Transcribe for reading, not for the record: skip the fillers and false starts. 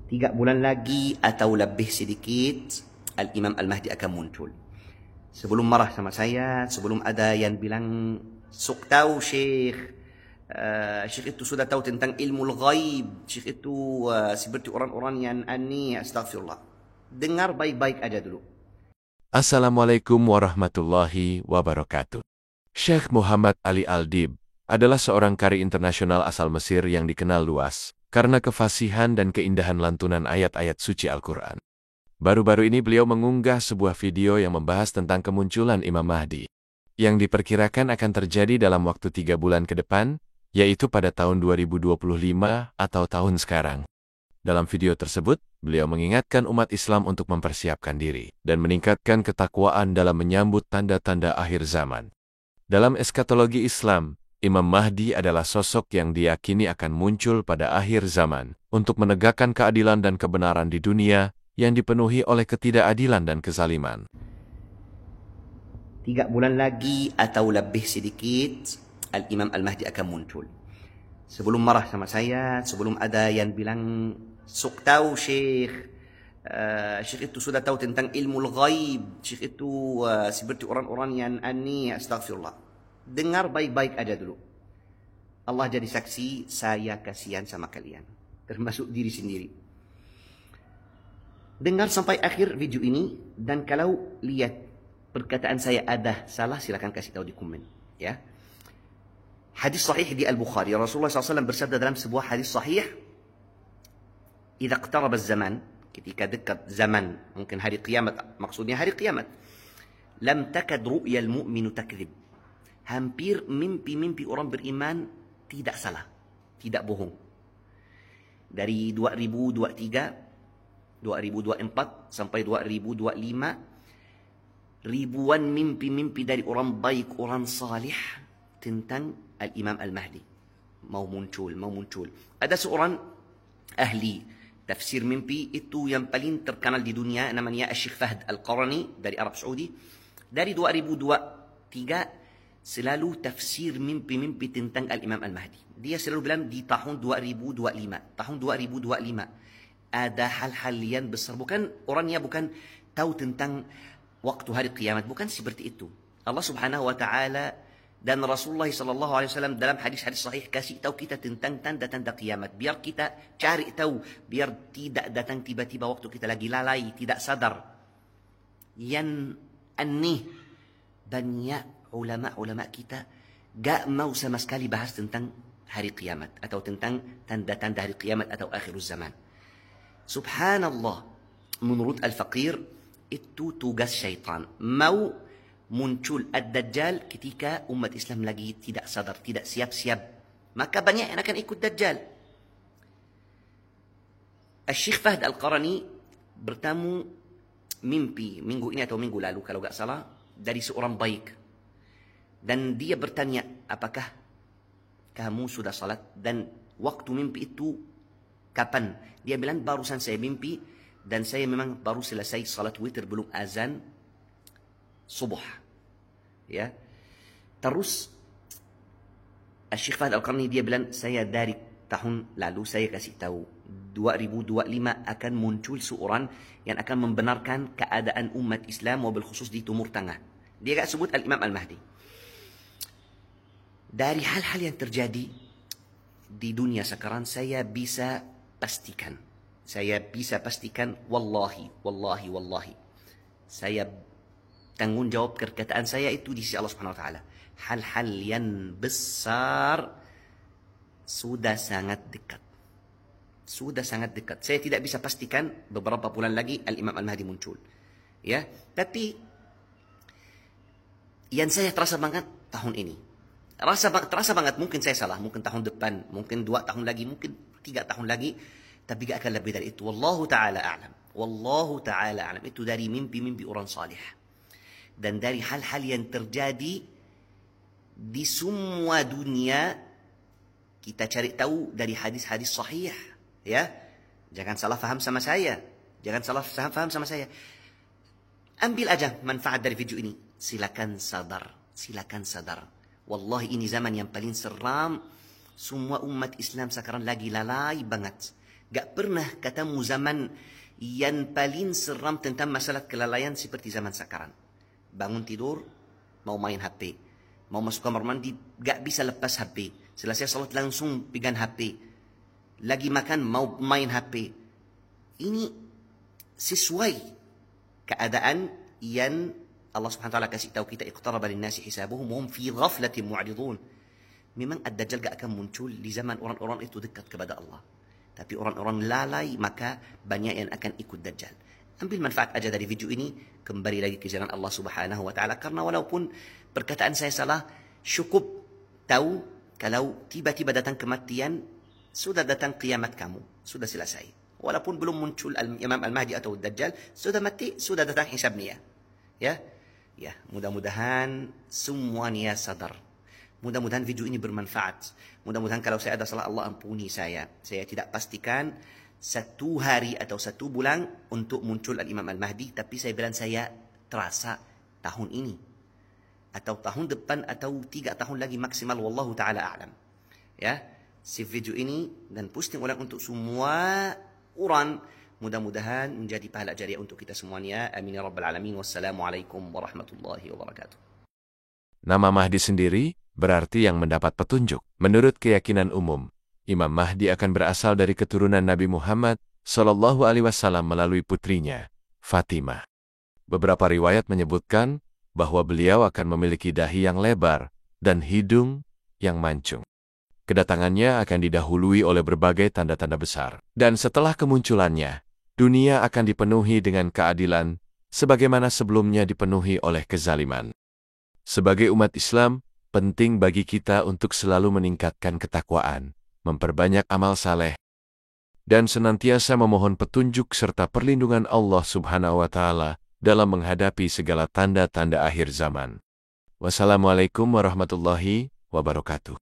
3 bulan lagi atau lebih sedikit, Al-Imam Al-Mahdi akan muncul. Sebelum marah sama saya, sebelum ada yang bilang, sok tahu Syekh, Syekh itu sudah tahu tentang ilmu ghaib, Syekh itu seperti orang-orang yang aneh, astagfirullah. Dengar baik-baik aja dulu. Assalamualaikum warahmatullahi wabarakatuh. Syekh Muhammad Ali Al-Dib adalah seorang qari internasional asal Mesir yang dikenal luas karena kefasihan dan keindahan lantunan ayat-ayat suci Al-Quran. Baru-baru ini beliau mengunggah sebuah video yang membahas tentang kemunculan Imam Mahdi, yang diperkirakan akan terjadi dalam waktu 3 bulan ke depan, yaitu pada tahun 2025 atau tahun sekarang. Dalam video tersebut, beliau mengingatkan umat Islam untuk mempersiapkan diri dan meningkatkan ketakwaan dalam menyambut tanda-tanda akhir zaman. Dalam eskatologi Islam, Imam Mahdi adalah sosok yang diyakini akan muncul pada akhir zaman untuk menegakkan keadilan dan kebenaran di dunia yang dipenuhi oleh ketidakadilan dan kezaliman. 3 bulan lagi atau lebih sedikit, Al-Imam Al-Mahdi akan muncul. Sebelum marah sama saya, sebelum ada yang bilang, sok tahu Syekh, Syekh itu sudah tahu tentang ilmu ghaib, Syekh itu seperti orang-orang yang aneh, astagfirullah. Dengar baik-baik aja dulu. Allah jadi saksi, saya kasihan sama kalian, termasuk diri sendiri. Dengar sampai akhir video ini, dan kalau lihat perkataan saya ada salah, silakan kasih tahu di komen, ya. Hadis sahih di Al-Bukhari, Rasulullah SAW bersabda dalam sebuah hadis sahih, "Idza iqtaraba az-zaman", ketika dekat zaman, mungkin hari kiamat, maksudnya hari kiamat, "lam takad ru'yal mu'minu takdzib." Hampir mimpi-mimpi orang beriman tidak salah, tidak bohong. Dari 2023, 2024 sampai 2025, ribuan mimpi-mimpi dari orang baik, orang salih tentang Al-Imam Al-Mahdi. Mau muncul. Ada seorang ahli tafsir mimpi itu yang paling terkenal di dunia, namanya Syekh Fahd Al-Qarani dari Arab Saudi. Dari 2023 selalu tafsir mimpi-mimpi tentang Al-Imam Al-Mahdi. Dia selalu bilang di tahun 2025 ada hal-hal yang besar. Orangnya bukan tahu tentang waktu hari kiamat, bukan seperti itu. Allah Subhanahu wa taala dan Rasulullah sallallahu alaihi wasallam dalam hadis-hadis sahih kasih tahu kita tentang tanda-tanda kiamat, biar kita cari tahu, biar tidak datang tiba-tiba waktu kita lagi lalai, tidak sadar. Yang aneh, banyak ulama-ulama kita gak mau sama sekali bahas tentang hari kiamat atau tentang tanda-tanda hari kiamat atau akhir zaman. Subhanallah, menurut Al-Faqir, itu tugas syaitan. Mau muncul Ad-Dajjal ketika umat Islam lagi tidak sadar, tidak siap-siap. Maka banyak yang akan ikut Dajjal. Syekh Fahd Al-Qarani bertamu mimpi minggu ini atau minggu lalu kalau gak salah dari seorang baik. Dan dia bertanya, apakah kamu sudah salat? Dan waktu mimpi itu kapan? Dia bilang, barusan saya mimpi dan saya memang baru selesai salat witir, belum azan subuh. Ya. Terus Syekh Fahd Al-Qarni dia bilang, saya dari tahun lalu saya kasih tahu 2025 akan muncul seorang yang akan membenarkan keadaan umat Islam, wabil khusus di Timur Tengah. Dia gak sebut Al-Imam Al-Mahdi. Dari hal-hal yang terjadi di dunia sekarang, saya bisa pastikan, wallahi, saya tanggung jawab perkataan saya itu di sisi Allah Subhanahu wa taala. Hal-hal yang besar sudah sangat dekat. Saya tidak bisa pastikan beberapa bulan lagi Al-Imam Al-Mahdi muncul. Ya, tapi yang saya terasa banget tahun ini. Terasa banget, mungkin saya salah, mungkin tahun depan, mungkin 2 tahun lagi, mungkin 3 tahun lagi, tapi gak akan lebih dari itu. Wallahu ta'ala a'lam. Itu dari mimpi-mimpi orang salih. Dan dari hal-hal yang terjadi di semua dunia, kita cari tahu dari hadis-hadis sahih. Ya, jangan salah faham sama saya. Ambil aja manfaat dari video ini. Silakan sadar. Wallahi ini zaman yang paling seram. Semua umat Islam sekarang lagi lalai banget. Gak pernah ketemu zaman yang paling seram tentang masalah kelalaian seperti zaman sekarang. Bangun tidur, mau main HP. Mau masuk kamar mandi, gak bisa lepas HP. Selesai salat langsung pegang HP. Lagi makan, mau main HP. Ini sesuai keadaan yang Allah subhanahu wa ta'ala kasih tahu kita, iqtaraba linnasi hisabuhum wa hum fi ghaflatin mu'ridun. Memang ad-dajjal gak akan muncul di zaman orang-orang itu dekat kepada Allah. Tapi orang-orang lalai, maka banyak yang akan ikut Dajjal. Ambil manfaat aja dari video ini, kembali lagi ke jalan Allah subhanahu wa ta'ala. Karena walaupun perkataan saya salah, cukup tahu kalau tiba-tiba datang kematian, sudah datang kiamat kamu, sudah selesai. Walaupun belum muncul Imam Al-Mahdi atau Dajjal, sudah mati, sudah datang hisabnya. Ya, mudah-mudahan semuanya sadar. Mudah-mudahan video ini bermanfaat. Mudah-mudahan kalau saya ada salah, Allah ampuni saya. Saya tidak pastikan 1 hari atau 1 bulan untuk muncul Al-Imam Al-Mahdi. Tapi saya bilang saya terasa tahun ini. Atau tahun depan atau 3 tahun lagi maksimal. Wallahu ta'ala a'lam. Ya, save video ini dan posting ulang untuk semua orang. Mudah-mudahan menjadi pahala jariah untuk kita semuanya. Amin ya rabbal alamin. Wassalamualaikum warahmatullahi wabarakatuh. Nama Mahdi sendiri berarti yang mendapat petunjuk. Menurut keyakinan umum, Imam Mahdi akan berasal dari keturunan Nabi Muhammad SAW melalui putrinya, Fatimah. Beberapa riwayat menyebutkan bahwa beliau akan memiliki dahi yang lebar dan hidung yang mancung. Kedatangannya akan didahului oleh berbagai tanda-tanda besar. Dan setelah kemunculannya, dunia akan dipenuhi dengan keadilan, sebagaimana sebelumnya dipenuhi oleh kezaliman. Sebagai umat Islam, penting bagi kita untuk selalu meningkatkan ketakwaan, memperbanyak amal saleh, dan senantiasa memohon petunjuk serta perlindungan Allah Subhanahu wa Ta'ala dalam menghadapi segala tanda-tanda akhir zaman. Wassalamualaikum warahmatullahi wabarakatuh.